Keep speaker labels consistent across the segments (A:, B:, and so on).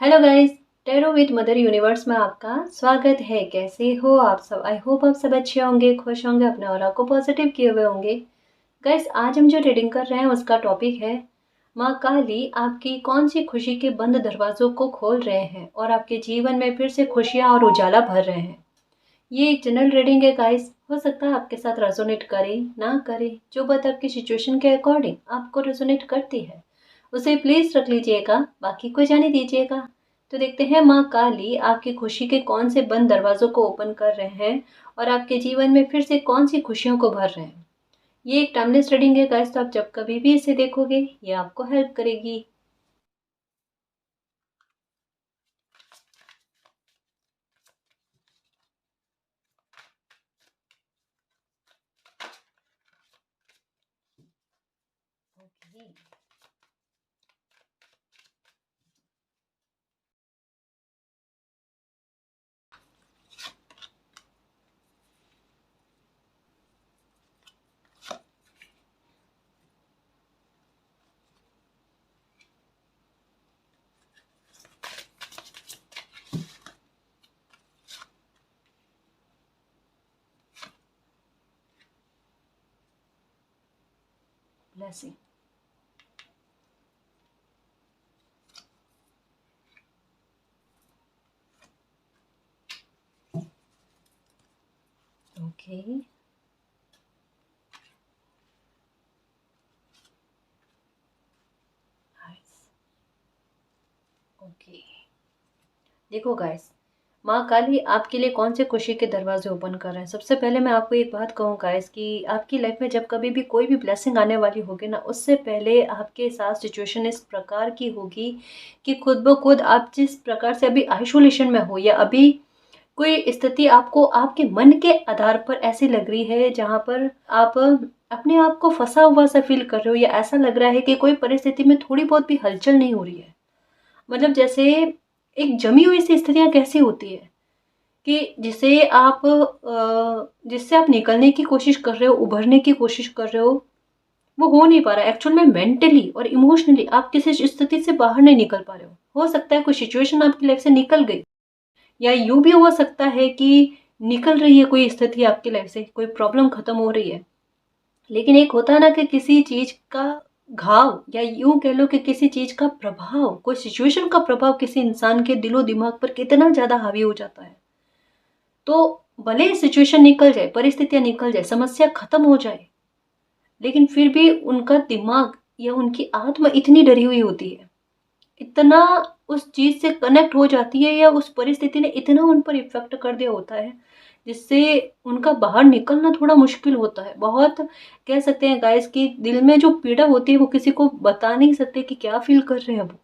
A: Hello guys. Tarot with mother universe में आपका स्वागत है। कैसे हो आप सब? आई होप आप सब अच्छे होंगे, खुश होंगे, अपने ऑरा को पॉजिटिव किए हुए होंगे। गाइस, आज हम जो रीडिंग कर रहे हैं उसका टॉपिक है माँ काली आपकी कौन सी खुशी के बंद दरवाजों को खोल रहे हैं और आपके जीवन में फिर से खुशियाँ और उजाला भर रहे हैं। ये एक जनरल रीडिंग है गाइस। हो सकता है आपके साथ रेजोनेट करे ना करे, जो बात आपकी सिचुएशन के अकॉर्डिंग आपको रेजोनेट करती है उसे प्लीज रख लीजिएगा, बाकी को जाने दीजिएगा। तो देखते हैं माँ काली आपकी खुशी के कौन से बंद दरवाजों को ओपन कर रहे हैं और आपके जीवन में फिर से कौन सी खुशियों को भर रहे हैं। ये एक टाइमलेस रीडिंग है गाइस, तो आप जब कभी भी इसे देखोगे ये आपको हेल्प करेगी। ओके। ब्लेसिंग। ओके। ओके। देखो गाइस, माँ काली आपके लिए कौन से खुशी के दरवाजे ओपन कर रहे हैं। सबसे पहले मैं आपको एक बात कहूँ गाइस कि आपकी लाइफ में जब कभी भी कोई भी ब्लेसिंग आने वाली होगी ना, उससे पहले आपके साथ सिचुएशन इस प्रकार की होगी कि खुद ब खुद आप जिस प्रकार से अभी आइसोलेशन में हो या अभी कोई स्थिति आपको आपके मन के आधार पर ऐसी लग रही है जहाँ पर आप अपने आप को फंसा हुआ सा फील कर रहे हो, या ऐसा लग रहा है कि कोई परिस्थिति में थोड़ी बहुत भी हलचल नहीं हो रही है। मतलब जैसे एक जमी हुई सी स्थितियाँ कैसी होती है कि जिससे आप निकलने की कोशिश कर रहे हो, उभरने की कोशिश कर रहे वो हो नहीं पा रहा है। एक्चुअल में मेंटली और इमोशनली आप किसी स्थिति से बाहर नहीं निकल पा रहे हो सकता है कोई सिचुएशन आपकी लाइफ से निकल गई, या यूं भी हो सकता है कि निकल रही है कोई स्थिति आपकी लाइफ से, कोई प्रॉब्लम खत्म हो रही है। लेकिन एक होता है ना कि किसी चीज का घाव, या यूं कह लो कि किसी चीज का प्रभाव, कोई सिचुएशन का प्रभाव किसी इंसान के दिलो दिमाग पर कितना ज्यादा हावी हो जाता है, तो भले ही सिचुएशन निकल जाए, परिस्थितियां निकल जाए, समस्या खत्म हो जाए, लेकिन फिर भी उनका दिमाग या उनकी आत्मा इतनी डरी हुई होती है, इतना उस चीज से कनेक्ट हो जाती है, या उस परिस्थिति ने इतना उन पर इफेक्ट कर दिया होता है जिससे उनका बाहर निकलना थोड़ा मुश्किल होता है। बहुत कह सकते हैं गाइस कि दिल में जो पीड़ा होती है वो किसी को बता नहीं सकते कि क्या फील कर रहे हैं वो।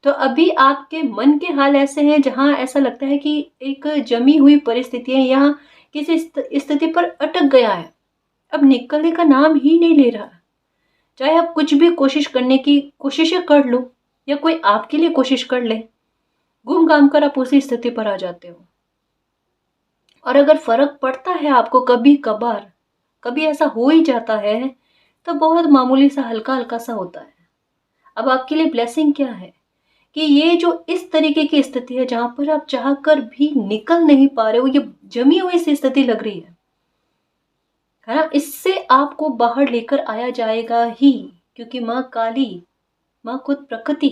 A: तो अभी आपके मन के हाल ऐसे हैं जहां ऐसा लगता है कि एक जमी हुई परिस्थितियां यहाँ किसी स्थिति पर अटक गया है, अब निकलने का नाम ही नहीं ले रहा। चाहे आप कुछ भी कोशिश करने की कोशिशें कर लो, या कोई आपके लिए कोशिश कर ले, घूम घाम कर आप उसी स्थिति पर आ जाते हो। और अगर फर्क पड़ता है आपको कभी कभार, कभी ऐसा हो ही जाता है, तो बहुत मामूली सा, हल्का हल्का सा होता है। अब आपके लिए ब्लेसिंग क्या है कि ये जो इस तरीके की स्थिति है जहां पर आप चाह कर भी निकल नहीं पा रहे हो, ये जमी हुई सी स्थिति लग रही है ना, इससे आपको बाहर लेकर आया जाएगा ही, क्योंकि माँ काली, माँ खुद प्रकृति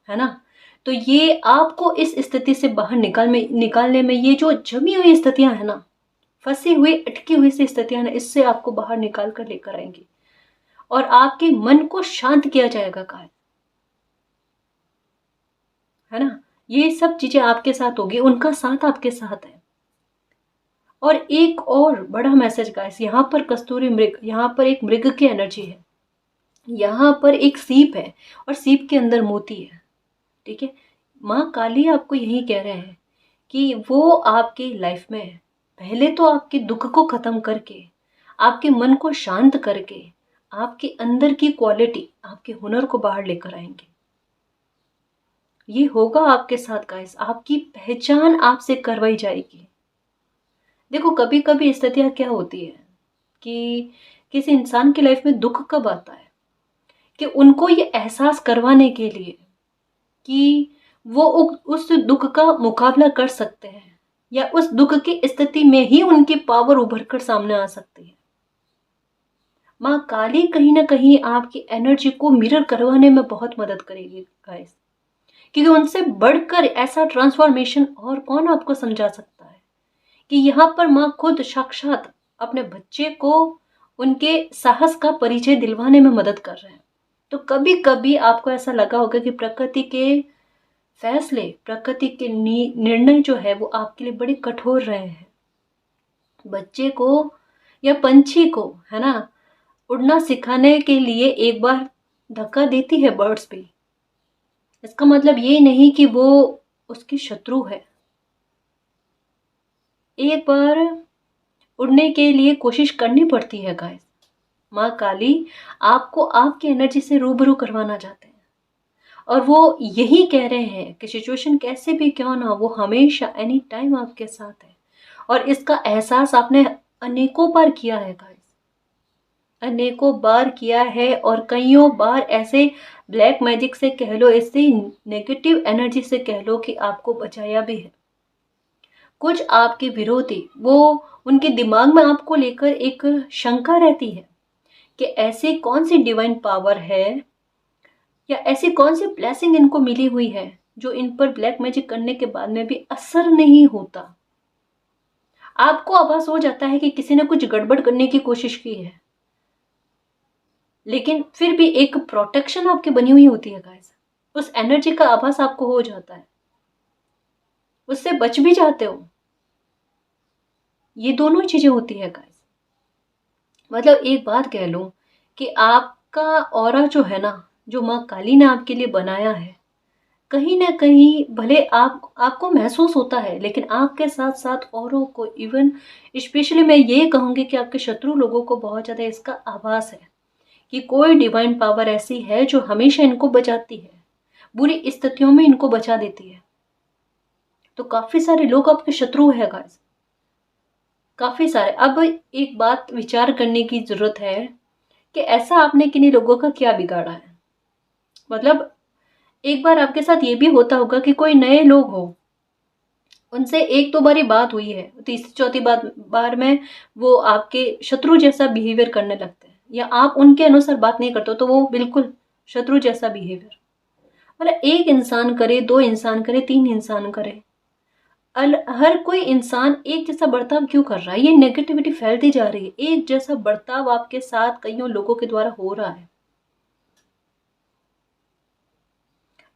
A: है ना। तो ये आपको इस स्थिति से बाहर निकालने में ये जो जमी हुई स्थितियां है ना, फंसी हुई अटकी हुई सी स्थितियां ना, इससे आपको बाहर निकाल कर लेकर आएंगी और आपके मन को शांत किया जाएगा काल, है ना। ये सब चीजें आपके साथ होगी, उनका साथ आपके साथ है। और एक और बड़ा मैसेज गाइस, यहाँ पर कस्तूरी मृग, यहाँ पर एक मृग की एनर्जी है, यहाँ पर एक सीप है और सीप के अंदर मोती है। ठीक है, माँ काली आपको यही कह रहे हैं कि वो आपकी लाइफ में पहले तो आपके दुख को खत्म करके, आपके मन को शांत करके, आपके अंदर की क्वालिटी, आपके हुनर को बाहर लेकर आएंगे। ये होगा आपके साथ गाइस, आपकी पहचान आपसे करवाई जाएगी। देखो कभी कभी स्थितियां क्या होती है कि किसी इंसान की लाइफ में दुख कब आता है कि उनको ये एहसास करवाने के लिए कि वो उस दुख का मुकाबला कर सकते हैं, या उस दुख की स्थिति में ही उनकी पावर उभर कर सामने आ सकती है। माँ काली कहीं ना कहीं आपकी एनर्जी को मिरर करवाने में बहुत मदद करेगी गाइस, क्योंकि उनसे बढ़कर ऐसा ट्रांसफॉर्मेशन और कौन आपको समझा सकता है कि यहाँ पर माँ खुद साक्षात अपने बच्चे को उनके साहस का परिचय दिलवाने में मदद कर रहे हैं। तो कभी कभी आपको ऐसा लगा होगा कि प्रकृति के फैसले, प्रकृति के निर्णय जो है वो आपके लिए बड़े कठोर रहे हैं। बच्चे को या पंछी को, है ना, उड़ना सिखाने के लिए एक बार धक्का देती है बर्ड्स भी। इसका मतलब ये नहीं कि वो उसकी शत्रु है। एक बार उड़ने के लिए कोशिश करनी पड़ती है गाइस। माँ काली आपको आपकी एनर्जी से रूबरू करवाना चाहते हैं, और वो यही कह रहे हैं कि सिचुएशन कैसे भी क्यों ना, वो हमेशा एनी टाइम आपके साथ है। और इसका एहसास आपने अनेकों बार किया है गाइस, अनेकों बार किया है। और कईयों बार ऐसे ब्लैक मैजिक से कह लो, ऐसे नेगेटिव एनर्जी से कह लो कि आपको बचाया भी है। कुछ आपके विरोधी, वो उनके दिमाग में आपको लेकर एक शंका रहती है कि ऐसी कौन सी डिवाइन पावर है या ऐसी कौन सी ब्लेसिंग इनको मिली हुई है जो इन पर ब्लैक मैजिक करने के बाद में भी असर नहीं होता। आपको आभास हो जाता है कि किसी ने कुछ गड़बड़ करने की कोशिश की है, लेकिन फिर भी एक प्रोटेक्शन आपकी बनी हुई होती है गाइस। उस एनर्जी का आभास आपको हो जाता है, उससे बच भी जाते हो। ये दोनों चीजें होती है गाइस। मतलब एक बात कह लूं कि आपका ऑरा जो है ना, जो माँ काली ने आपके लिए बनाया है, कहीं ना कहीं भले आपको महसूस होता है, लेकिन आपके साथ साथ औरों को, इवन स्पेशली मैं ये कहूंगी कि आपके शत्रु लोगों को बहुत ज्यादा इसका आभास है कि कोई डिवाइन पावर ऐसी है जो हमेशा इनको बचाती है, बुरी स्थितियों में इनको बचा देती है। तो काफी सारे लोग आपके शत्रु है गाइस, काफी सारे। अब एक बात विचार करने की जरूरत है कि ऐसा आपने किन्हीं लोगों का क्या बिगाड़ा है। मतलब एक बार आपके साथ ये भी होता होगा कि कोई नए लोग हो, उनसे एक दो बारी बात हुई है, तीसरी चौथी बार में वो आपके शत्रु जैसा बिहेवियर करने लगते हैं, या आप उनके अनुसार बात नहीं करते हो तो वो बिल्कुल शत्रु जैसा बिहेवियर। मतलब एक इंसान करे, दो इंसान करे, तीन इंसान करे, हर कोई इंसान एक जैसा बर्ताव क्यों कर रहा है? ये नेगेटिविटी फैलती जा रही है। एक जैसा बर्ताव आपके साथ कईयों लोगों के द्वारा हो रहा है।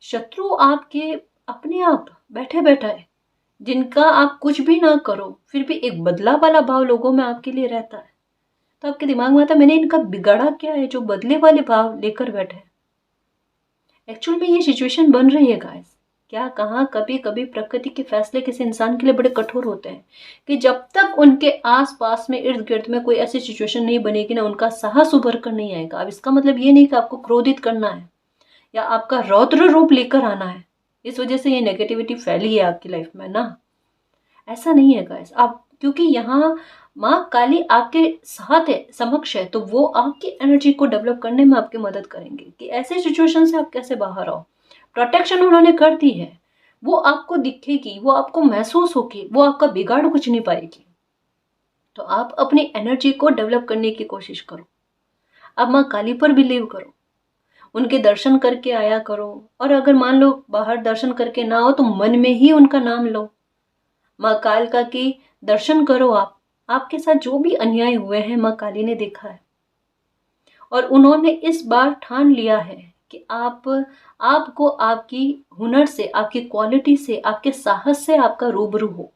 A: शत्रु आपके अपने आप बैठे बैठा है, जिनका आप कुछ भी ना करो फिर भी एक बदला वाला भाव लोगों में आपके लिए रहता है। तो आपके दिमाग में आता है मैंने इनका बिगाड़ा क्या है जो बदले वाले भाव लेकर बैठे। एक्चुअल में ये सिचुएशन बन रही है गाइस। क्या कहाँ कभी कभी प्रकृति के फैसले किसी इंसान के लिए बड़े कठोर होते हैं कि जब तक उनके आस पास में, इर्द गिर्द में कोई ऐसी सिचुएशन नहीं बनेगी ना, उनका साहस उभर कर नहीं आएगा। अब इसका मतलब ये नहीं कि आपको क्रोधित करना है या आपका रौद्र रूप लेकर आना है, इस वजह से ये नेगेटिविटी फैली है आपकी लाइफ में ना। ऐसा नहीं है गाइस। आप, क्योंकि यहाँ माँ काली आपके साथ है, समक्ष है, तो वो आपकी एनर्जी को डेवलप करने में आपकी मदद करेंगे कि ऐसे सिचुएशन से आप कैसे बाहर आओ। प्रोटेक्शन उन्होंने कर दी है, वो आपको दिखेगी, वो आपको महसूस होगी, वो आपका बिगाड़ कुछ नहीं पाएगी। तो आप अपनी एनर्जी को डेवलप करने की कोशिश करो। आप माँ काली पर बिलीव करो, उनके दर्शन करके आया करो। और अगर मान लो बाहर दर्शन करके ना हो तो मन में ही उनका नाम लो, माँ कालिका की दर्शन करो। आप, आपके साथ जो भी अन्याय हुए हैं माँ काली ने देखा है, और उन्होंने इस बार ठान लिया है कि आपको आपकी हुनर से, आपकी क्वालिटी से, आपके साहस से आपका रूबरू हो।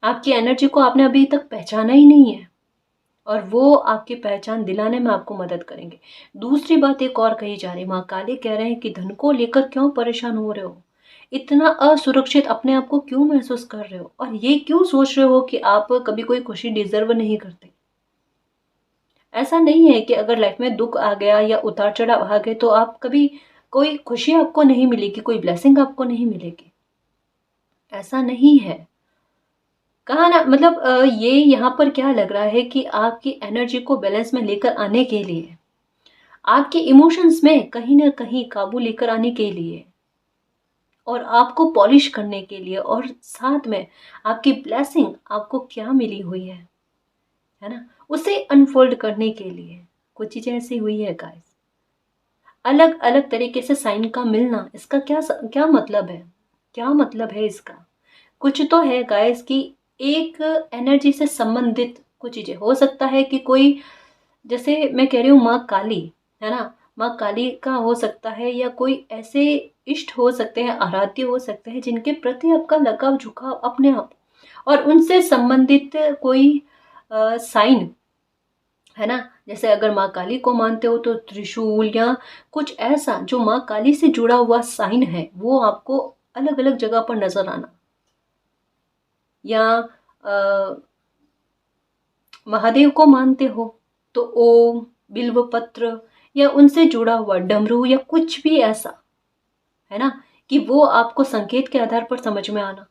A: आपकी एनर्जी को आपने अभी तक पहचाना ही नहीं है, और वो आपकी पहचान दिलाने में आपको मदद करेंगे। दूसरी बात एक और कही जा रही है, माँ काली कह रहे हैं कि धन को लेकर क्यों परेशान हो रहे हो, इतना असुरक्षित अपने आप को क्यों महसूस कर रहे हो, और ये क्यों सोच रहे हो कि आप कभी कोई खुशी डिजर्व नहीं करते। ऐसा नहीं है कि अगर लाइफ में दुख आ गया या उतार चढ़ाव आ गए तो आप कभी कोई खुशी आपको नहीं मिलेगी, कोई ब्लेसिंग आपको नहीं मिलेगी। ऐसा नहीं है। कहा ना, मतलब ये यहाँ पर क्या लग रहा है कि आपकी एनर्जी को बैलेंस में लेकर आने के लिए आपके इमोशंस में कहीं ना कहीं काबू लेकर आने के लिए और आपको पॉलिश करने के लिए, और साथ में आपकी ब्लेसिंग आपको क्या मिली हुई है ना, उसे अनफोल्ड करने के लिए कुछ चीजें ऐसी हुई है गाइस। अलग अलग तरीके से साइन का मिलना, इसका क्या क्या मतलब है, क्या मतलब है इसका? कुछ तो है गाइस कि एक एनर्जी से संबंधित कुछ चीजें हो सकता है कि कोई, जैसे मैं कह रही हूँ माँ काली, है ना, माँ काली का हो सकता है, या कोई ऐसे इष्ट हो सकते हैं, आराध्य हो सकते हैं जिनके प्रति आपका लगाव झुकाव अपने आप, और उनसे संबंधित कोई साइन, है ना। जैसे अगर माँ काली को मानते हो तो त्रिशूल या कुछ ऐसा जो माँ काली से जुड़ा हुआ साइन है वो आपको अलग अलग जगह पर नजर आना, या महादेव को मानते हो तो ओम, बिल्व पत्र, या उनसे जुड़ा हुआ डमरू या कुछ भी ऐसा, है ना, कि वो आपको संकेत के आधार पर समझ में आना।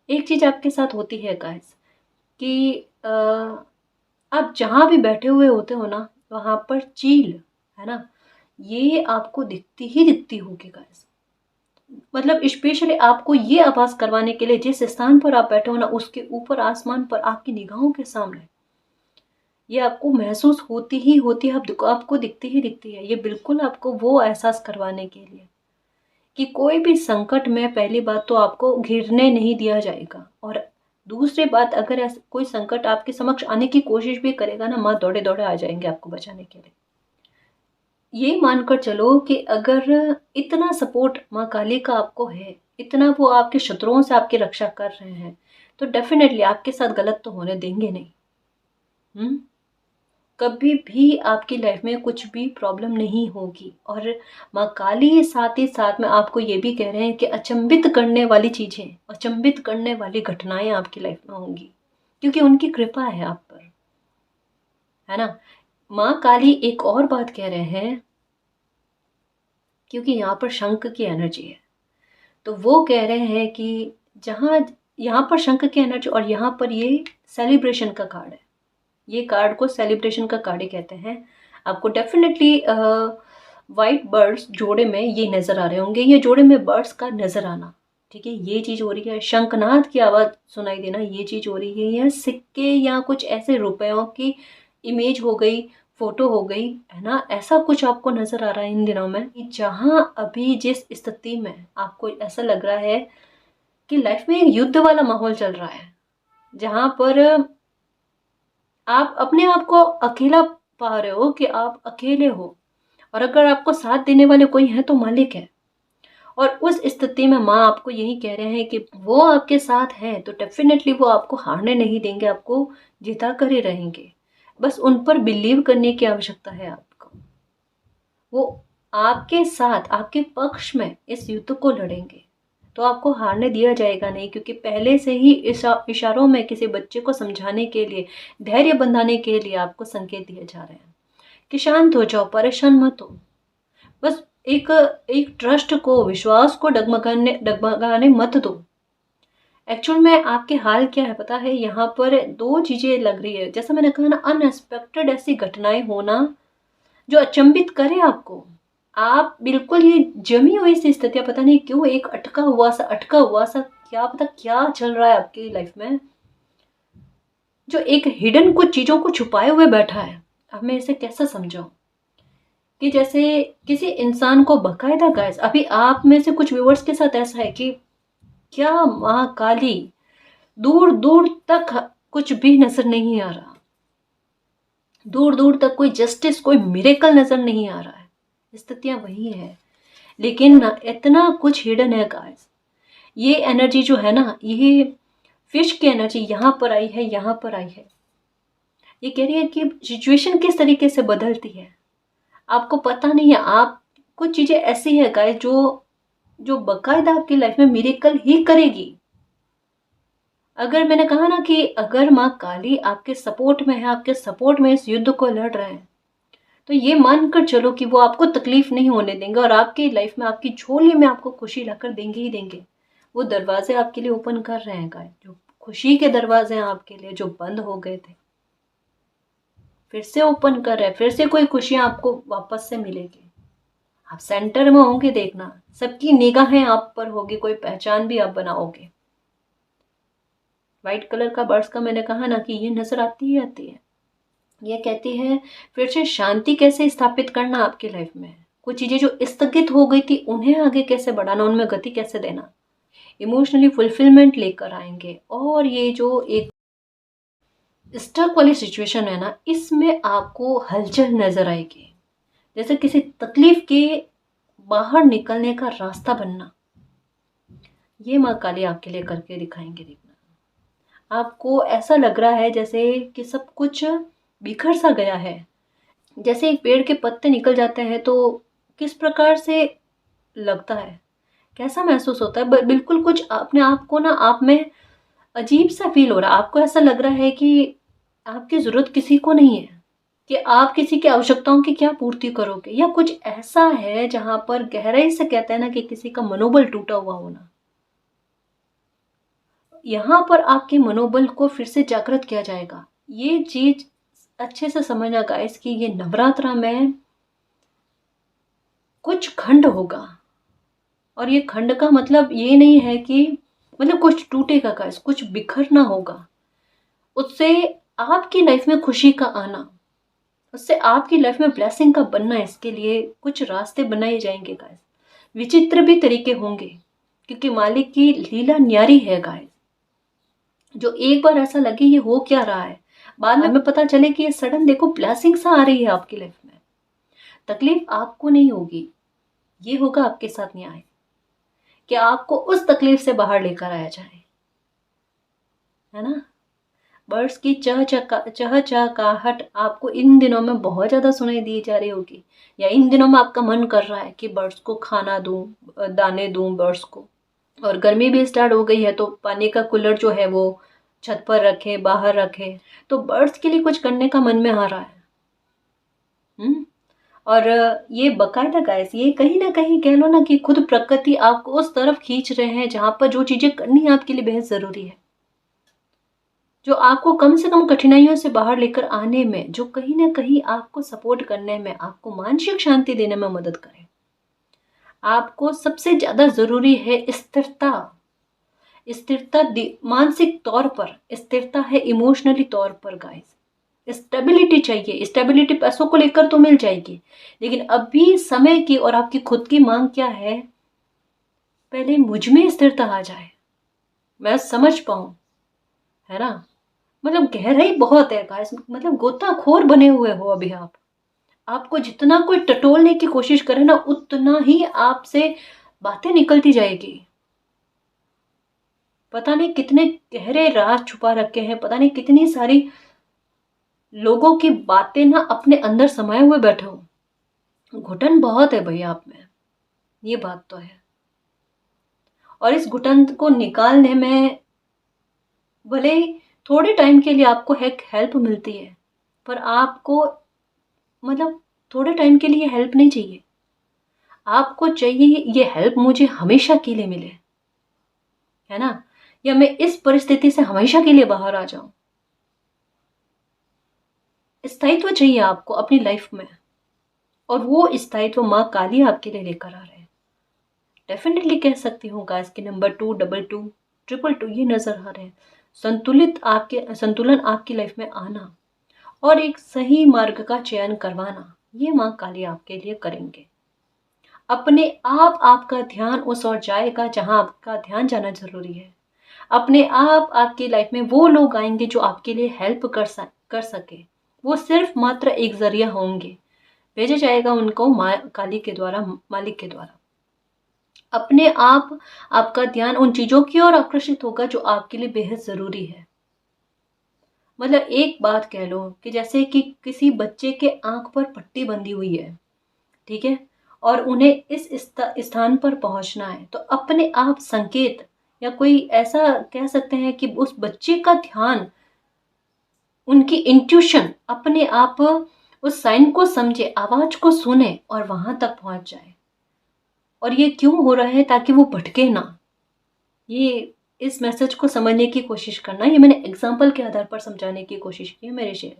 A: एक चीज आपके साथ होती है गाइस कि आप जहां भी बैठे हुए होते हो ना, वहां पर चील, है ना, ये आपको दिखती होगी गाइस। मतलब स्पेशली आपको ये आभास करवाने के लिए जिस स्थान पर आप बैठे हो ना, उसके ऊपर आसमान पर आपकी निगाहों के सामने ये आपको महसूस होती ही होती है, आपको दिखती है। ये बिल्कुल आपको वो एहसास करवाने के लिए कि कोई भी संकट में पहली बात तो आपको घिरने नहीं दिया जाएगा, और दूसरी बात, अगर ऐसा कोई संकट आपके समक्ष आने की कोशिश भी करेगा ना, माँ दौड़े दौड़े आ जाएंगे आपको बचाने के लिए। ये मानकर चलो कि अगर इतना सपोर्ट माँ काली का आपको है, इतना वो आपके शत्रुओं से आपकी रक्षा कर रहे हैं, तो डेफिनेटली आपके साथ गलत तो होने देंगे नहीं। हम्म, कभी भी आपकी लाइफ में कुछ भी प्रॉब्लम नहीं होगी। और माँ काली साथ ही साथ में आपको ये भी कह रहे हैं कि अचंभित करने वाली चीजें, अचंभित करने वाली घटनाएं आपकी लाइफ में होंगी, क्योंकि उनकी कृपा है आप पर, है ना। माँ काली एक और बात कह रहे हैं, क्योंकि यहाँ पर शंख की एनर्जी है, तो वो कह रहे हैं कि जहाँ, यहाँ पर शंख की एनर्जी और यहाँ पर ये सेलिब्रेशन का कार्ड है, ये कार्ड को सेलिब्रेशन का कार्ड ही कहते हैं। आपको डेफिनेटली वाइट बर्ड्स जोड़े में ये नजर आ रहे होंगे, ये जोड़े में बर्ड्स का नजर आना, ठीक है, ये चीज हो रही है। शंखनाद की आवाज सुनाई देना, ये चीज हो रही है। या सिक्के या कुछ ऐसे रुपयों की इमेज हो गई, फोटो हो गई, है ना, ऐसा कुछ आपको नजर आ रहा है इन दिनों में, कि जहां अभी जिस स्थिति में आपको ऐसा लग रहा है कि लाइफ में एक युद्ध वाला माहौल चल रहा है, जहां पर आप अपने आप को अकेला पा रहे हो, कि आप अकेले हो, और अगर आपको साथ देने वाले कोई है तो मालिक है। और उस स्थिति में माँ आपको यही कह रहे हैं कि वो आपके साथ हैं, तो डेफिनेटली वो आपको हारने नहीं देंगे, आपको जिता कर ही रहेंगे। बस उन पर बिलीव करने की आवश्यकता है आपको। वो आपके साथ, आपके पक्ष में इस युद्ध को लड़ेंगे, तो आपको हारने दिया जाएगा नहीं, क्योंकि पहले से ही इशारों में किसी बच्चे को समझाने के लिए, धैर्य बंधाने के लिए आपको संकेत दिए जा रहे हैं कि शांत हो जाओ, परेशान मत हो। बस एक एक ट्रस्ट को, विश्वास को डगमगाने डगमगाने मत दो। एक्चुअल में आपके हाल क्या है पता है, यहाँ पर दो चीजें लग रही है, जैसा मैंने कहा ना, अनएक्सपेक्टेड ऐसी घटनाएं होना जो अचंभित करे आपको। आप बिल्कुल ये जमी हुई सी स्थितियां, पता नहीं क्यों एक अटका हुआ सा क्या पता क्या चल रहा है आपकी लाइफ में, जो एक हिडन कुछ चीजों को छुपाए हुए बैठा है। अब मैं इसे कैसे समझाऊं, कि जैसे किसी इंसान को बकायदा गाइस, अभी आप में से कुछ व्यूअर्स के साथ ऐसा है कि क्या माँ काली दूर दूर तक कुछ भी नजर नहीं आ रहा, दूर दूर तक कोई जस्टिस, कोई मिरेकल नजर नहीं आ रहा है, स्थितियां वही है, लेकिन इतना कुछ हिडन है गाइस। ये एनर्जी जो है ना, ये फिश की एनर्जी यहाँ पर आई है, यहाँ पर आई है। ये कह रही है कि सिचुएशन किस तरीके से बदलती है आपको पता नहीं है। आप कुछ चीजें ऐसी है गाइस जो जो बकायदा आपकी लाइफ में मिरेकल ही करेगी। अगर मैंने कहा ना कि अगर माँ काली आपके सपोर्ट में है, आपके सपोर्ट में इस युद्ध को लड़ रहे हैं, तो ये मानकर चलो कि वो आपको तकलीफ नहीं होने देंगे, और आपकी लाइफ में, आपकी झोली में आपको खुशी लाकर देंगे ही देंगे। वो दरवाजे आपके लिए ओपन कर रहे हैं गाइस, जो खुशी के दरवाजे हैं आपके लिए, जो बंद हो गए थे। फिर से ओपन कर रहे हैं, फिर से कोई खुशियाँ आपको वापस से मिलेगी। आप सेंटर में होंगे, देखना सबकी निगाहें आप पर होगी, कोई पहचान भी आप बनाओगे। वाइट कलर का बर्ड्स का मैंने कहा ना कि ये नजर आती ही आती है। ये कहती है फिर से शांति कैसे स्थापित करना आपकी लाइफ में, कुछ चीजें जो स्थगित हो गई थी उन्हें आगे कैसे बढ़ाना, उनमें गति कैसे देना, इमोशनली फुलफिलमेंट लेकर आएंगे। और ये जो एक स्टक वाली सिचुएशन है ना, इसमें आपको हलचल नजर आएगी, जैसे किसी तकलीफ के बाहर निकलने का रास्ता बनना। ये माँ काली आपके लिए करके दिखाएंगे। देखना आपको ऐसा लग रहा है जैसे कि सब कुछ बिखर सा गया है, जैसे एक पेड़ के पत्ते निकल जाते हैं तो किस प्रकार से लगता है, कैसा महसूस होता है। बिल्कुल कुछ अपने आप को ना आप में अजीब सा फील हो रहा है। आपको ऐसा लग रहा है कि आपकी ज़रूरत किसी को नहीं है, कि आप किसी की आवश्यकताओं की क्या पूर्ति करोगे, या कुछ ऐसा है जहां पर गहराई से कहते हैं ना कि किसी का मनोबल टूटा हुआ होना। यहाँ पर आपके मनोबल को फिर से जागृत किया जाएगा। ये चीज अच्छे से समझना गाइस कि ये नवरात्रा में कुछ खंड होगा, और ये खंड का मतलब ये नहीं है कि मतलब कुछ टूटेगा गाइस, कुछ बिखरना होगा। उससे आपकी लाइफ में खुशी का आना, उससे आपकी लाइफ में ब्लेसिंग का बनना, इसके लिए कुछ रास्ते बनाए जाएंगे गाइस। विचित्र भी तरीके होंगे क्योंकि मालिक की लीला न्यारी है गाइस। जो एक बार ऐसा लगे ये हो क्या रहा है, बाद में हमें पता चले कि ये सडन देखो ब्लेसिंग सा आ रही है आपकी लाइफ में। तकलीफ आपको नहीं होगी, ये होगा आपके साथ न्याय, कि आपको उस तकलीफ से बाहर लेकर आया जाए, है ना। बर्ड्स की चहचहाहट आपको इन दिनों में बहुत ज़्यादा सुनाई दी जा रही होगी, या इन दिनों में आपका मन कर रहा है कि बर्ड्स को खाना दूं, दाने दूं बर्ड्स को। और गर्मी भी स्टार्ट हो गई है तो पानी का कूलर जो है वो छत पर रखे, बाहर रखे, तो बर्ड्स के लिए कुछ करने का मन में आ रहा है। और ये बकायदा गाइस, ये कहीं ना कहीं कह लो ना कि खुद प्रकृति आपको उस तरफ खींच रहे हैं जहां पर जो चीजें करनी आपके लिए बेहद जरूरी है, जो आपको कम से कम कठिनाइयों से बाहर लेकर आने में, जो कहीं ना कहीं आपको सपोर्ट करने में, आपको मानसिक शांति देने में मदद करे। आपको सबसे ज्यादा जरूरी है स्थिरता। स्थिरता मानसिक तौर पर, स्थिरता है इमोशनली तौर पर गाइस। स्टेबिलिटी चाहिए। स्टेबिलिटी पैसों को लेकर तो मिल जाएगी, लेकिन अभी समय की और आपकी खुद की मांग क्या है, पहले मुझ में स्थिरता आ जाए, मैं समझ पाऊं, है ना। मतलब गहराई बहुत है गाइस, मतलब गोताखोर बने हुए हो अभी आप। आपको जितना कोई टटोलने की कोशिश करे ना, उतना ही आपसे बातें निकलती जाएगी। पता नहीं कितने गहरे राज छुपा रखे हैं, पता नहीं कितनी सारी लोगों की बातें ना अपने अंदर समाये हुए बैठे हो। घुटन बहुत है भैया आप में, ये बात तो है। और इस घुटन को निकालने में भले ही थोड़े टाइम के लिए आपको एक हेल्प मिलती है, पर आपको मतलब थोड़े टाइम के लिए हेल्प नहीं चाहिए। आपको चाहिए ये हेल्प मुझे हमेशा के लिए मिले, है ना, या मैं इस परिस्थिति से हमेशा के लिए बाहर आ जाऊं। स्थायित्व चाहिए आपको अपनी लाइफ में, और वो स्थायित्व माँ काली आपके लिए लेकर आ रहे हैं। डेफिनेटली कह सकती हूँ गाइस कि नंबर 222 ये नजर आ रहे हैं। संतुलन आपकी लाइफ में आना और एक सही मार्ग का चयन करवाना, ये माँ काली आपके लिए करेंगे। अपने आप आपका ध्यान उस ओर जाएगा जहां आपका ध्यान जाना जरूरी है। अपने आप आपकी लाइफ में वो लोग आएंगे जो आपके लिए हेल्प कर सके। वो सिर्फ मात्र एक जरिया होंगे, भेजा जाएगा उनको माँ काली के द्वारा, मालिक के द्वारा। अपने आप आपका ध्यान उन चीजों की ओर आकर्षित होगा जो आपके लिए बेहद जरूरी है। मतलब एक बात कह लो कि जैसे कि किसी बच्चे के आंख पर पट्टी बंधी हुई है, ठीक है, और उन्हें इस स्थान पर पहुंचना है, तो अपने आप संकेत, या कोई ऐसा कह सकते हैं कि उस बच्चे का ध्यान, उनकी इंट्यूशन अपने आप उस साइन को समझे, आवाज को सुने और वहां तक पहुंच जाए। और ये क्यों हो रहा है, ताकि वो भटके ना। ये इस मैसेज को समझने की कोशिश करना, ये मैंने एग्जाम्पल के आधार पर समझाने की कोशिश की है मेरे शेयर।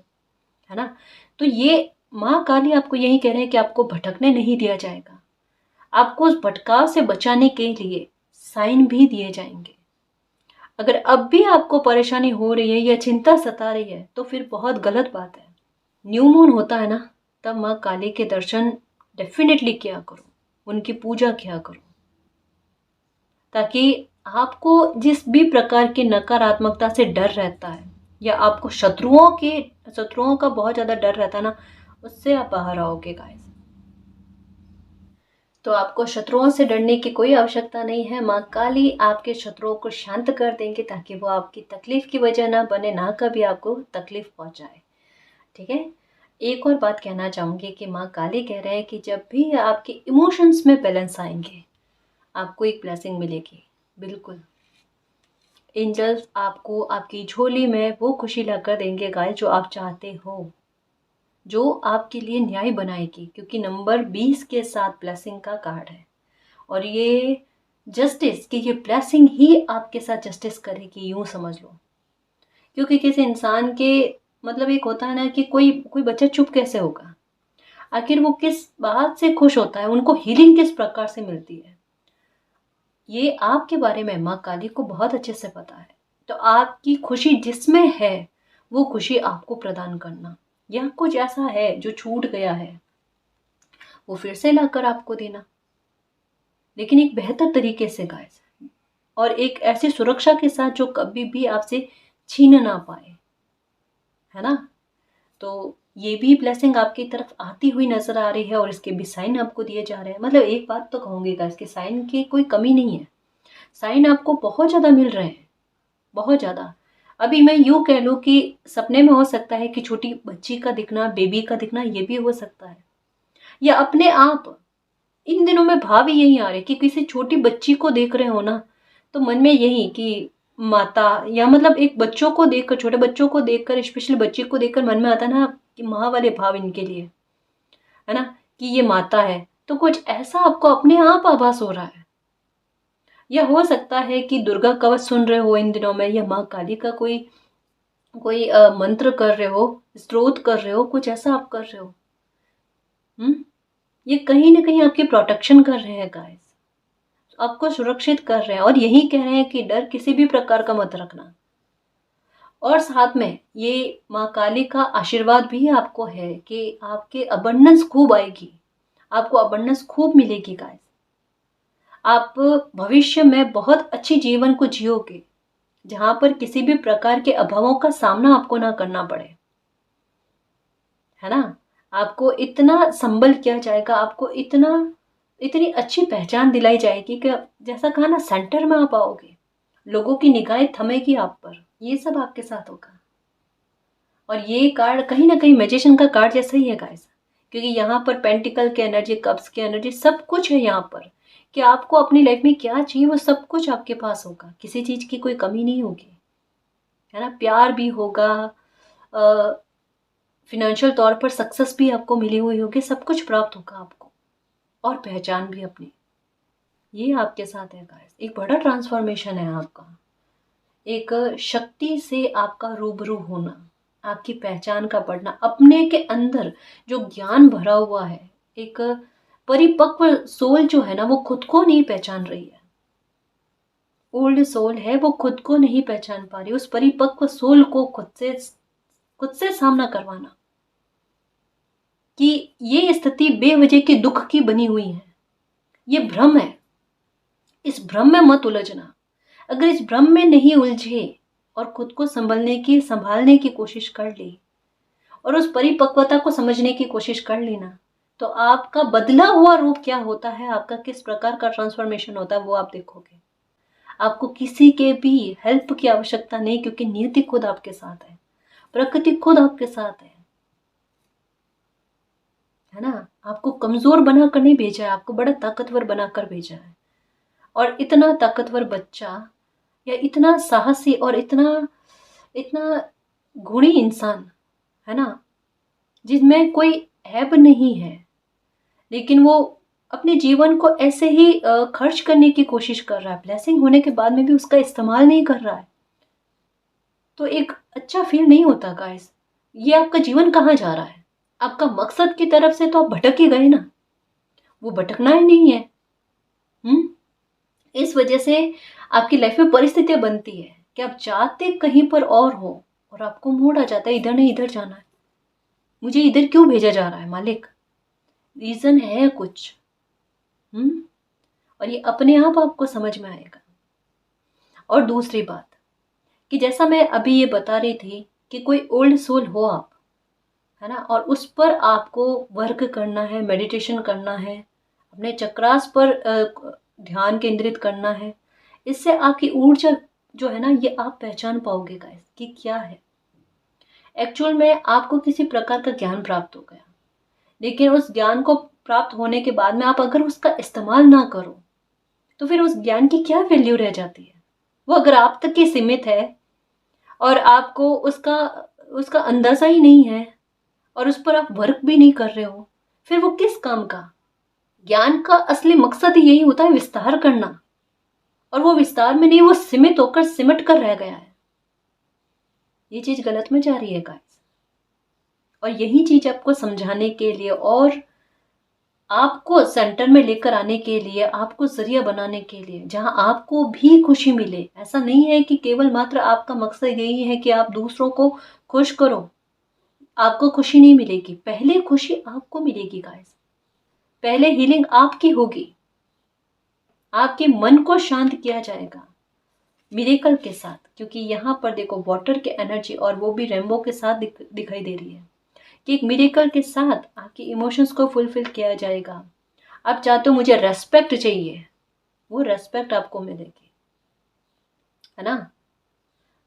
A: है ना। तो ये माँ काली आपको यही कह रहे हैं कि आपको भटकने नहीं दिया जाएगा, आपको उस भटकाव से बचाने के लिए साइन भी दिए जाएंगे। अगर अब भी आपको परेशानी हो रही है या चिंता सता रही है तो फिर बहुत गलत बात है। न्यू मून होता है ना, तब माँ काली के दर्शन डेफिनेटली किया करो, उनकी पूजा किया करो, ताकि आपको जिस भी प्रकार की नकारात्मकता से डर रहता है या आपको शत्रुओं का बहुत ज़्यादा डर रहता है ना, उससे आप बाहर आओगे गाइस। तो आपको शत्रुओं से डरने की कोई आवश्यकता नहीं है। माँ काली आपके शत्रुओं को शांत कर देंगे ताकि वो आपकी तकलीफ की वजह ना बने, ना कभी आपको तकलीफ पहुंचाए। ठीक है। एक और बात कहना चाहूंगी कि माँ काली कह रहे हैं कि जब भी आपके इमोशंस में बैलेंस आएंगे आपको एक ब्लेसिंग मिलेगी। बिल्कुल, एंजल्स आपको आपकी झोली में वो खुशी लाकर देंगे गाइस जो आप चाहते हो, जो आपके लिए न्याय बनाएगी, क्योंकि नंबर 20 के साथ ब्लेसिंग का कार्ड है और ये जस्टिस की ये ब्लेसिंग ही आपके साथ जस्टिस करेगी, यूं समझ लो। क्योंकि किसी इंसान के मतलब एक होता है ना कि कोई कोई बच्चा चुप कैसे होगा, आखिर वो किस बात से खुश होता है, उनको हीलिंग किस प्रकार से मिलती है, ये आपके बारे में माँ काली को बहुत अच्छे से पता है। तो आपकी खुशी जिसमें है वो खुशी आपको प्रदान करना, या कुछ ऐसा है जो छूट गया है वो फिर से लाकर आपको देना, लेकिन एक बेहतर तरीके से गाइस, और एक ऐसी सुरक्षा के साथ जो कभी भी आपसे छीन ना पाए, है ना। तो ये भी ब्लेसिंग आपकी तरफ आती हुई नजर आ रही है और इसके भी साइन आपको दिए जा रहे हैं। मतलब एक बात तो कहूंगी गाइस कि साइन की कोई कमी नहीं है, साइन आपको बहुत ज़्यादा मिल रहे हैं, बहुत ज़्यादा। अभी मैं यूँ कह लूँ कि सपने में हो सकता है कि छोटी बच्ची का दिखना, बेबी का दिखना, ये भी हो सकता है, या अपने आप इन दिनों में भाव ही यही आ रहे कि किसी छोटी बच्ची को देख रहे हो ना, तो मन में यही कि माता, या मतलब एक बच्चों को देखकर, छोटे बच्चों को देखकर, स्पेशली बच्ची को देखकर मन में आता ना कि माँ वाले भाव इनके लिए, है ना, कि ये माता है। तो कुछ ऐसा आपको अपने आप आभास हो रहा है, या हो सकता है कि दुर्गा कवच सुन रहे हो इन दिनों में, या माँ काली का कोई कोई मंत्र कर रहे हो, स्तोत्र कर रहे हो, कुछ ऐसा आप कर रहे हो। ये कहीं ना कहीं आपकी प्रोटेक्शन कर रहे हैं गाइस, आपको सुरक्षित कर रहे हैं और यही कह रहे हैं कि डर किसी भी प्रकार का मत रखना। और साथ में ये माँ काली का आशीर्वाद भी आपको है कि आपके अबंडेंस खूब आएगी, आपको अबंडेंस खूब मिलेगी गाइस। आप भविष्य में बहुत अच्छी जीवन को जियोगे जहां पर किसी भी प्रकार के अभावों का सामना आपको ना करना पड़े, है ना। आपको इतना संबल किया जाएगा, आपको इतनी अच्छी पहचान दिलाई जाएगी कि जैसा कहा ना, सेंटर में आप आओगे, लोगों की निगाहें थमेगी आप पर, ये सब आपके साथ होगा। और ये कार्ड कहीं ना कहीं मैजिशियन का कार्ड जैसा ही है गाइस, क्योंकि यहाँ पर पेंटिकल की एनर्जी, कप्स की एनर्जी, सब कुछ है यहाँ पर कि आपको अपनी लाइफ में क्या चाहिए वो सब कुछ आपके पास होगा, किसी चीज की कोई कमी नहीं होगी, है ना। प्यार भी होगा, फिनेंशियल तौर पर सक्सेस भी आपको मिली हुई होगी, सब कुछ प्राप्त होगा आपको, और पहचान भी अपनी, ये आपके साथ है गाइस। एक बड़ा ट्रांसफॉर्मेशन है आपका, एक शक्ति से आपका रूबरू होना, आपकी पहचान का बढ़ना, अपने के अंदर जो ज्ञान भरा हुआ है, एक परिपक्व सोल जो है ना, वो खुद को नहीं पहचान रही है, ओल्ड सोल है वो खुद को नहीं पहचान पा रही, उस परिपक्व सोल को खुद से सामना करवाना कि ये स्थिति बेवजह के दुख की बनी हुई है, ये भ्रम है, इस भ्रम में मत उलझना। अगर इस भ्रम में नहीं उलझे और खुद को संभालने की कोशिश कर ली और उस परिपक्वता को समझने की कोशिश कर ली ना, तो आपका बदला हुआ रूप क्या होता है, आपका किस प्रकार का ट्रांसफॉर्मेशन होता है, वो आप देखोगे। आपको किसी के भी हेल्प की आवश्यकता नहीं, क्योंकि नियति खुद आपके साथ है, प्रकृति खुद आपके साथ है ना। आपको कमजोर बनाकर नहीं भेजा है, आपको बड़ा ताकतवर बनाकर भेजा है। और इतना ताकतवर बच्चा, या इतना साहसी और इतना इतना गुणी इंसान, है ना, जिसमें कोई ऐब नहीं है, लेकिन वो अपने जीवन को ऐसे ही खर्च करने की कोशिश कर रहा है, ब्लेसिंग होने के बाद में भी उसका इस्तेमाल नहीं कर रहा है, तो एक अच्छा फील नहीं होता गाइस। ये आपका जीवन कहाँ जा रहा है? आपका मकसद की तरफ से तो आप भटक ही गए ना, वो भटकना ही नहीं है। इस वजह से आपकी लाइफ में परिस्थितियां बनती है कि आप चाहते कहीं पर और हो और आपको मूड आ जाता है इधर नहीं इधर जाना है, मुझे इधर क्यों भेजा जा रहा है मालिक, रीजन है कुछ। और ये अपने आप आपको समझ में आएगा। और दूसरी बात कि जैसा मैं अभी ये बता रही थी कि कोई ओल्ड सोल हो आप, है ना, और उस पर आपको वर्क करना है, मेडिटेशन करना है, अपने चक्रास पर ध्यान केंद्रित करना है। इससे आपकी ऊर्जा जो है ना, ये आप पहचान पाओगे गाइस कि क्या है। एक्चुअल में आपको किसी प्रकार का ज्ञान प्राप्त हो गया, लेकिन उस ज्ञान को प्राप्त होने के बाद में आप अगर उसका इस्तेमाल ना करो तो फिर उस ज्ञान की क्या वैल्यू रह जाती है। वो अगर आप तक ही सीमित है और आपको उसका उसका अंदाजा ही नहीं है और उस पर आप वर्क भी नहीं कर रहे हो, फिर वो किस काम का। ज्ञान का असली मकसद ही यही होता है, विस्तार करना, और वो विस्तार में नहीं, वो सीमित होकर सिमट कर रह गया है। ये चीज गलत में जा रही है गाइस। और यही चीज आपको समझाने के लिए और आपको सेंटर में लेकर आने के लिए, आपको जरिया बनाने के लिए, जहां आपको भी खुशी मिले। ऐसा नहीं है कि केवल मात्र आपका मकसद यही है कि आप दूसरों को खुश करो, आपको खुशी नहीं मिलेगी, पहले खुशी आपको मिलेगी गाइस। पहले हीलिंग आपकी होगी, आपके मन को शांत किया जाएगा मिरेकल के साथ। क्योंकि यहाँ पर देखो वाटर के एनर्जी, और वो भी रेनबो के साथ दिखाई दे रही है कि एक मिरेकल के साथ आपके इमोशंस को फुलफिल किया जाएगा। आप चाहते हो मुझे रेस्पेक्ट चाहिए, वो रेस्पेक्ट आपको मिलेगी, है ना,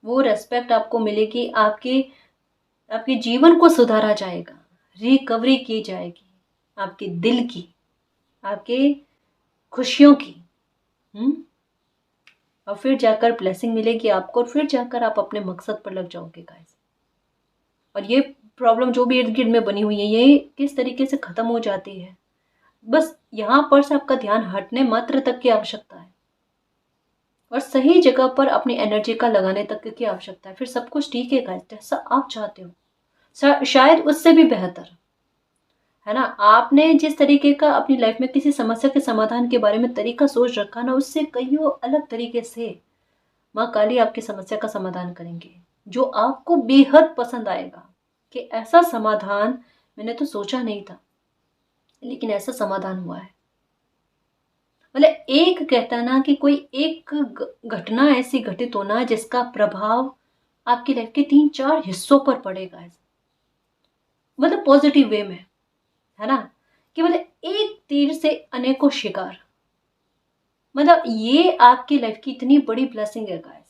A: वो रेस्पेक्ट आपको मिलेगी। आपके आपके जीवन को सुधारा जाएगा, रिकवरी की जाएगी आपके दिल की, आपके खुशियों की। और फिर जाकर ब्लेसिंग मिलेगी आपको, और फिर जाकर आप अपने मकसद पर लग जाओगे गाइस। और ये प्रॉब्लम जो भी इर्द गिर्द में बनी हुई है, ये किस तरीके से खत्म हो जाती है। बस यहाँ पर से आपका ध्यान हटने मात्र तक की आवश्यकता है और सही जगह पर अपनी एनर्जी का लगाने तक की आवश्यकता है। फिर सब कुछ ठीक है गाइस, जैसा आप चाहते हो, शायद उससे भी बेहतर, है ना। आपने जिस तरीके का अपनी लाइफ में किसी समस्या के समाधान के बारे में तरीका सोच रखा ना, उससे कईयों अलग तरीके से माँ काली आपकी समस्या का समाधान करेंगे, जो आपको बेहद पसंद आएगा कि ऐसा समाधान मैंने तो सोचा नहीं था, लेकिन ऐसा समाधान हुआ है। मतलब एक कहता ना कि कोई एक घटना ऐसी घटित होना जिसका प्रभाव आपकी लाइफ के 3-4 हिस्सों पर पड़ेगा, मतलब पॉजिटिव वे में, है ना, कि मतलब एक तीर से अनेकों शिकार। मतलब ये आपकी लाइफ की इतनी बड़ी ब्लेसिंग है गाइस,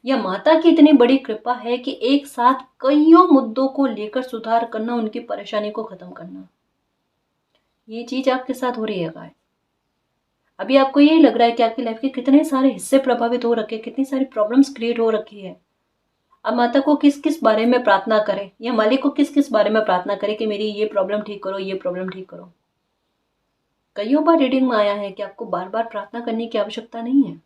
A: या माता की इतनी बड़ी कृपा है कि एक साथ कईयों मुद्दों को लेकर सुधार करना, उनकी परेशानी को खत्म करना, ये चीज आपके साथ हो रही है गाइस। अभी आपको यही लग रहा है कि आपकी लाइफ के कितने सारे हिस्से प्रभावित हो रखे हैं, कितनी सारी प्रॉब्लम्स क्रिएट हो रखी है। अब माता को किस किस बारे में प्रार्थना करें, या मालिक को किस किस बारे में प्रार्थना करें कि मेरी ये प्रॉब्लम ठीक करो, ये प्रॉब्लम ठीक करो। कईयों बार रीडिंग में आया है कि आपको बार बार प्रार्थना करने की आवश्यकता नहीं है।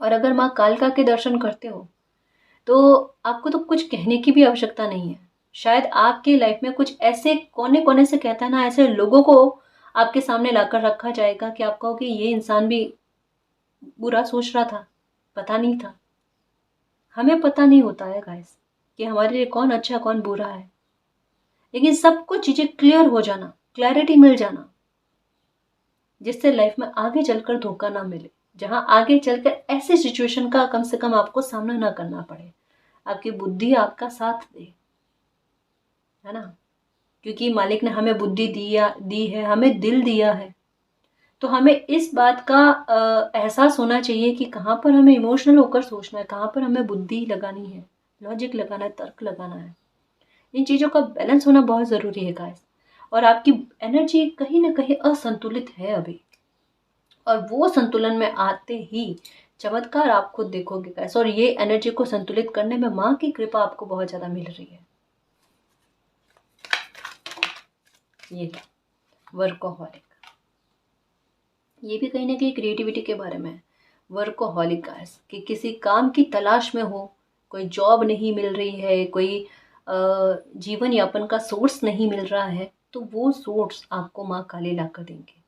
A: और अगर माँ कालका के दर्शन करते हो तो आपको तो कुछ कहने की भी आवश्यकता नहीं है। शायद आपकी लाइफ में कुछ ऐसे कोने कोने से, कहता है ना, ऐसे लोगों को आपके सामने लाकर रखा जाएगा कि आप कहो कि ये इंसान भी बुरा सोच रहा था, पता नहीं था। हमें पता नहीं होता है गाइस कि हमारे लिए कौन अच्छा कौन बुरा है, लेकिन सबको चीजें क्लियर हो जाना, क्लैरिटी मिल जाना, जिससे लाइफ में आगे चलकर धोखा ना मिले, जहां आगे चलकर ऐसे सिचुएशन का कम से कम आपको सामना ना करना पड़े, आपकी बुद्धि आपका साथ दे, है ना। क्योंकि मालिक ने हमें बुद्धि दी है, हमें दिल दिया है, तो हमें इस बात का एहसास होना चाहिए कि कहाँ पर हमें इमोशनल होकर सोचना है, कहाँ पर हमें बुद्धि लगानी है, लॉजिक लगाना है, तर्क लगाना है। इन चीज़ों का बैलेंस होना बहुत ज़रूरी है गाइस। और आपकी एनर्जी कहीं ना कहीं असंतुलित है अभी, और वो संतुलन में आते ही चमत्कार आप खुद देखोगे गाइस। और ये एनर्जी को संतुलित करने में माँ की कृपा आपको बहुत ज़्यादा मिल रही है। ये वर्कोहॉलिक, ये भी कहीं ना कहीं क्रिएटिविटी के बारे में है। वर्कोहॉलिक गाइस कि किसी काम की तलाश में हो, कोई जॉब नहीं मिल रही है, कोई जीवन यापन का सोर्स नहीं मिल रहा है, तो वो सोर्स आपको माँ काली ला कर देंगे।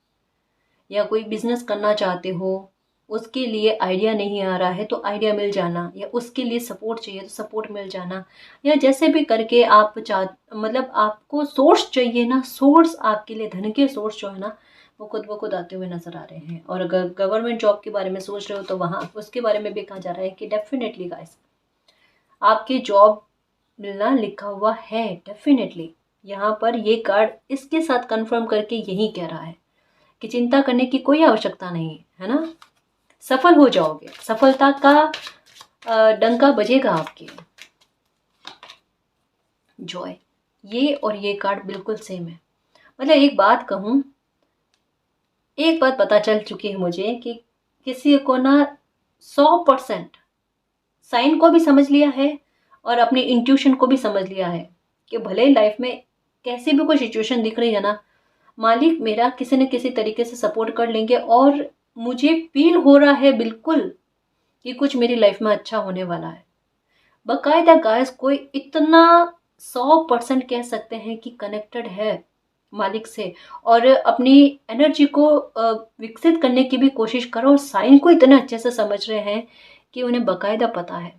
A: या कोई बिजनेस करना चाहते हो, उसके लिए आइडिया नहीं आ रहा है तो आइडिया मिल जाना, या उसके लिए सपोर्ट चाहिए तो सपोर्ट मिल जाना, या जैसे भी करके आप मतलब आपको सोर्स चाहिए ना, सोर्स आपके लिए धन के सोर्स जो है ना, वो खुद ब खुद आते हुए नजर आ रहे हैं। और अगर गवर्नमेंट जॉब के बारे में सोच रहे हो तो वहाँ उसके बारे में भी कहा जा रहा है कि डेफिनेटली गाइस आपकी जॉब मिलना लिखा हुआ है, डेफिनेटली। यहाँ पर ये कार्ड इसके साथ कंफर्म करके यही कह रहा है कि चिंता करने की कोई आवश्यकता नहीं है ना, सफल हो जाओगे, सफलता का डंका बजेगा आपके। जॉय, ये और ये कार्ड बिल्कुल सेम है। मतलब एक बात कहूँ, एक बात पता चल चुकी है मुझे कि किसी को ना 100% साइन को भी समझ लिया है और अपने इंट्यूशन को भी समझ लिया है कि भले ही लाइफ में कैसी भी कोई सिचुएशन दिख रही है ना, मालिक मेरा किसी न किसी तरीके से सपोर्ट कर लेंगे। और मुझे फील हो रहा है बिल्कुल कि कुछ मेरी लाइफ में अच्छा होने वाला है। बकायदा गाइस कोई इतना 100% कह सकते हैं कि कनेक्टेड है मालिक से, और अपनी एनर्जी को विकसित करने की भी कोशिश करो, और साइन को इतने अच्छे से समझ रहे हैं कि उन्हें बकायदा पता है।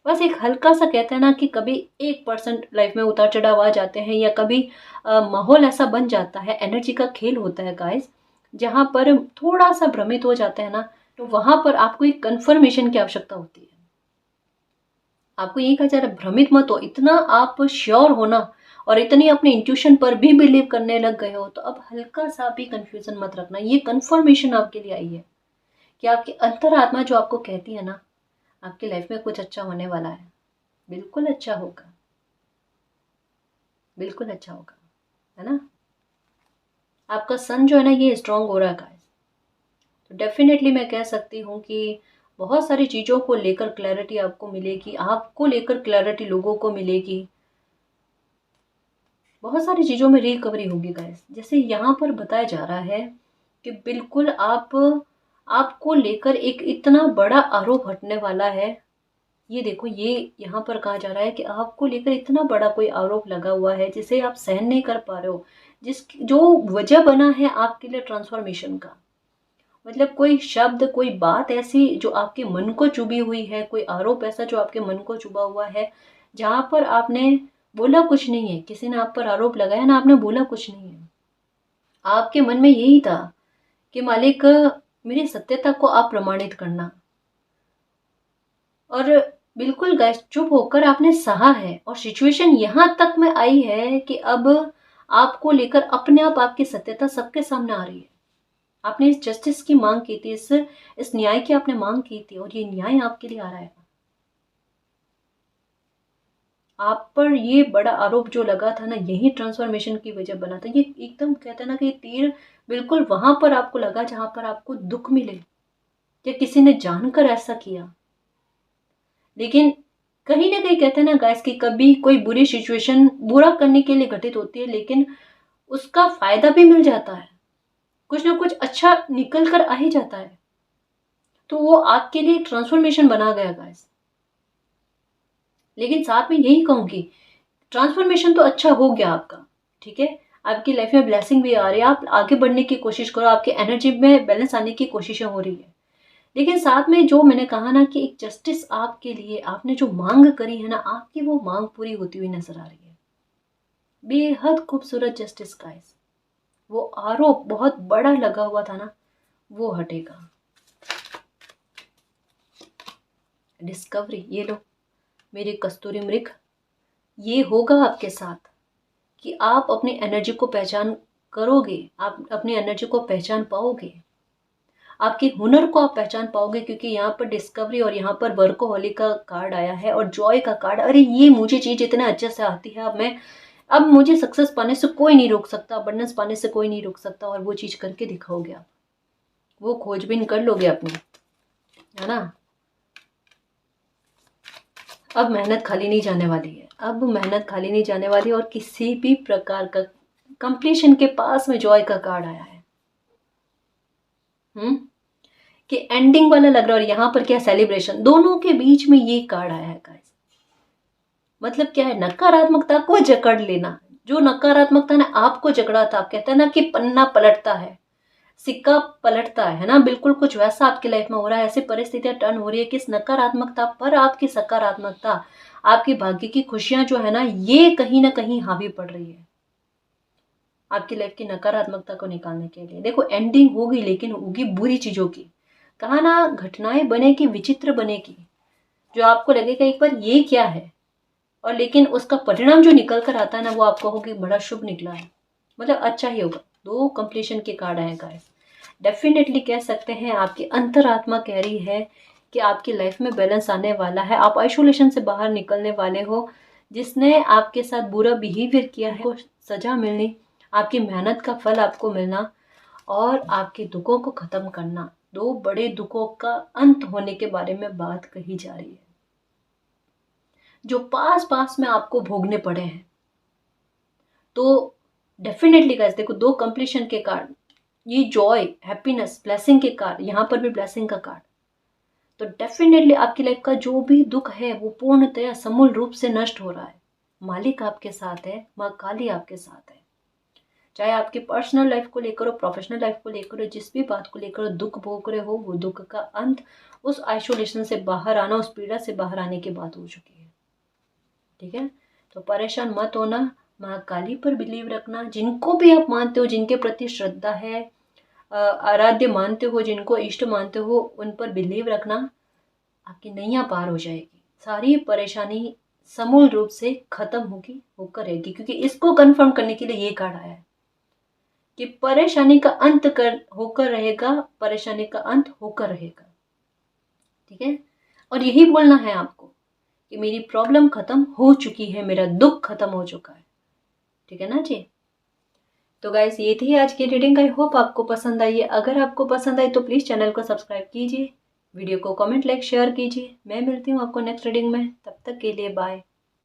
A: बस एक हल्का सा कहते हैं ना कि कभी 1% लाइफ में उतार चढ़ाव आ जाते हैं, या कभी माहौल ऐसा बन जाता है, एनर्जी का खेल होता है गाइस, जहाँ पर थोड़ा सा भ्रमित हो जाते हैं ना, तो वहां पर आपको एक कंफर्मेशन की आवश्यकता होती है। आपको यही कहा जा रहा है भ्रमित मत हो, इतना आप श्योर हो ना, और इतनी अपने इंट्यूशन पर भी बिलीव करने लग गए हो, तो अब हल्का सा भी कंफ्यूजन मत रखना। ये कंफर्मेशन आपके लिए आई है कि आपकी अंतरात्मा जो आपको कहती है ना, आपकी लाइफ में कुछ अच्छा होने वाला है, बिल्कुल अच्छा होगा, बिल्कुल अच्छा होगा, है ना। आपका सन जो है ना ये स्ट्रांग हो रहा है गाइस, तो डेफिनेटली मैं कह सकती हूँ कि बहुत सारी चीज़ों को लेकर क्लैरिटी आपको मिलेगी, आपको लेकर क्लैरिटी लोगों को मिलेगी, बहुत सारी चीज़ों में रिकवरी होगी गाइस। जैसे यहाँ पर बताया जा रहा है कि बिल्कुल आपको लेकर एक इतना बड़ा आरोप हटने वाला है। ये देखो, ये यहाँ पर कहा जा रहा है कि आपको लेकर इतना बड़ा कोई आरोप लगा हुआ है जिसे आप सहन नहीं कर पा रहे हो, जो वजह बना है आपके लिए ट्रांसफॉर्मेशन का। मतलब कोई शब्द, कोई बात ऐसी जो आपके मन को चुभी हुई है, कोई आरोप ऐसा जो आपके मन को चुभा हुआ है, जहाँ पर आपने बोला कुछ नहीं है, किसी ने आप पर आरोप लगाया ना, आपने बोला कुछ नहीं है, आपके मन में यही था कि मालिक मेरी सत्यता को आप प्रमाणित करना। और बिल्कुल गाइस चुप होकर आपने सहा है, और सिचुएशन यहाँ तक में आई है कि अब आपको लेकर अपने आप आपकी सत्यता सबके सामने आ रही है। आपने इस जस्टिस की मांग की थी, इस न्याय की आपने मांग की थी, और ये न्याय आपके लिए आ रहा है। आप पर ये बड़ा आरोप जो लगा था ना, यही ट्रांसफॉर्मेशन की वजह बना था। ये एकदम कहते हैं ना कि तीर बिल्कुल वहां पर आपको लगा जहां पर आपको दुख मिले, या किसी ने जानकर ऐसा किया। लेकिन कहीं ना कहीं कहते हैं ना गाइस कि कभी कोई बुरी सिचुएशन बुरा करने के लिए घटित होती है, लेकिन उसका फायदा भी मिल जाता है, कुछ ना कुछ अच्छा निकल कर आ ही जाता है। तो वो आपके लिए ट्रांसफॉर्मेशन बना गया गाइस। लेकिन साथ में यही कहूंगी, ट्रांसफॉर्मेशन तो अच्छा हो गया आपका, ठीक है, आपकी लाइफ में ब्लेसिंग भी आ रही है, आप आगे बढ़ने की कोशिश करो, आपकी एनर्जी में बैलेंस आने की कोशिशें हो रही है। लेकिन साथ में जो मैंने कहा ना कि एक जस्टिस आपके लिए आपने जो मांग करी है ना, आपकी वो मांग पूरी होती हुई नजर आ रही है। बेहद खूबसूरत जस्टिस गाइस। वो आरोप बहुत बड़ा लगा हुआ था ना, वो हटेगा। डिस्कवरी, ये लो मेरी कस्तूरी मृग, ये होगा आपके साथ कि आप अपनी एनर्जी को पहचान करोगे, आप अपनी एनर्जी को पहचान पाओगे, आपके हुनर को आप पहचान पाओगे, क्योंकि यहाँ पर डिस्कवरी और यहाँ पर वर्कोहॉलिक का कार्ड आया है, और जॉय का कार्ड। अरे ये मुझे चीज इतने अच्छे से आती है, अब मुझे सक्सेस पाने से कोई नहीं रोक सकता, अबंडेंस पाने से कोई नहीं रोक सकता, और वो चीज करके दिखाओगे आप, वो खोजबीन कर लोगे अपनी, है ना। अब मेहनत खाली नहीं जाने वाली है, अब मेहनत खाली नहीं जाने वाली, और किसी भी प्रकार का कंप्लीशन के पास में जॉय का कार्ड आया है। कि एंडिंग वाला लग रहा है, और यहाँ पर क्या सेलिब्रेशन, दोनों के बीच में ये कार्ड आया है गाइस। मतलब क्या है, नकारात्मकता को जकड़ लेना। जो नकारात्मकता ने आपको जकड़ा था, आप कहते हैं ना कि पन्ना पलटता है, सिक्का पलटता है ना, बिल्कुल कुछ वैसा आपकी लाइफ में हो रहा है। ऐसी परिस्थितियां टर्न हो रही है कि इस नकारात्मकता पर आपकी सकारात्मकता, आपकी भाग्य की खुशियां जो है ना, ये कहीं ना कहीं हावी पड़ रही है आपकी लाइफ की नकारात्मकता को निकालने के लिए। देखो एंडिंग होगी, लेकिन होगी बुरी चीजों की। कहा ना, घटनाएं बनेगी, विचित्र बनेगी, जो आपको लगेगा एक बार ये क्या है, और लेकिन उसका परिणाम जो निकल कर आता है ना, वो आपको होगी बड़ा शुभ निकला है, मतलब अच्छा ही होगा। 2 कंप्लीशन के कार्ड आए गाइस। डेफिनेटली कह सकते हैं आपकी अंतरात्मा कह रही है कि आपकी लाइफ में बैलेंस आने वाला है। आप आइसोलेशन से बाहर निकलने वाले हो। जिसने आपके साथ बुरा बिहेवियर किया है, को सजा मिलनी, आपकी मेहनत का फल आपको मिलना, और आपके दुखों को खत्म करना। 2 बड़े दुखों का अंत होने के बारे में बात कही जा रही है, जो पास पास में आपको भोगने पड़े हैं। तो डेफिनेटली गाइस देखो, 2 कंप्लीशन के कार्ड, ये जॉय, हैप्पीनेस, ब्लेसिंग के कार्ड, यहाँ पर भी ब्लेसिंग का कार्ड। तो डेफिनेटली आपकी लाइफ का जो भी दुख है वो पूर्णतया समूल रूप से नष्ट हो रहा है। मालिक आपके साथ है, माँ काली आपके साथ है। चाहे आपकी पर्सनल लाइफ को लेकर हो, प्रोफेशनल लाइफ को लेकर हो, जिस भी बात को लेकर दुख भोग रहे हो, वो दुख का अंत, उस आइसोलेशन से बाहर आना, उस पीड़ा से बाहर आने की बात हो चुकी है। ठीक है, तो परेशान मत होना, माँ काली पर बिलीव रखना। जिनको भी आप मानते हो, जिनके प्रति श्रद्धा है, आराध्य मानते हो, जिनको इष्ट मानते हो, उन पर बिलीव रखना। आपकी नैया पार हो जाएगी, सारी परेशानी समूल रूप से खत्म होगी, होकर रहेगी। क्योंकि इसको कंफर्म करने के लिए ये कार्ड आया है कि परेशानी का अंत होकर रहेगा, परेशानी का अंत होकर रहेगा। ठीक है, और यही बोलना है आपको कि मेरी प्रॉब्लम खत्म हो चुकी है, मेरा दुख खत्म हो चुका है। ठीक है ना जी। तो गाइस ये थी आज की रीडिंग। आई होप आपको पसंद आई है। अगर आपको पसंद आई तो प्लीज़ चैनल को सब्सक्राइब कीजिए, वीडियो को कमेंट, लाइक, शेयर कीजिए। मैं मिलती हूँ आपको नेक्स्ट रीडिंग में, तब तक के लिए बाय।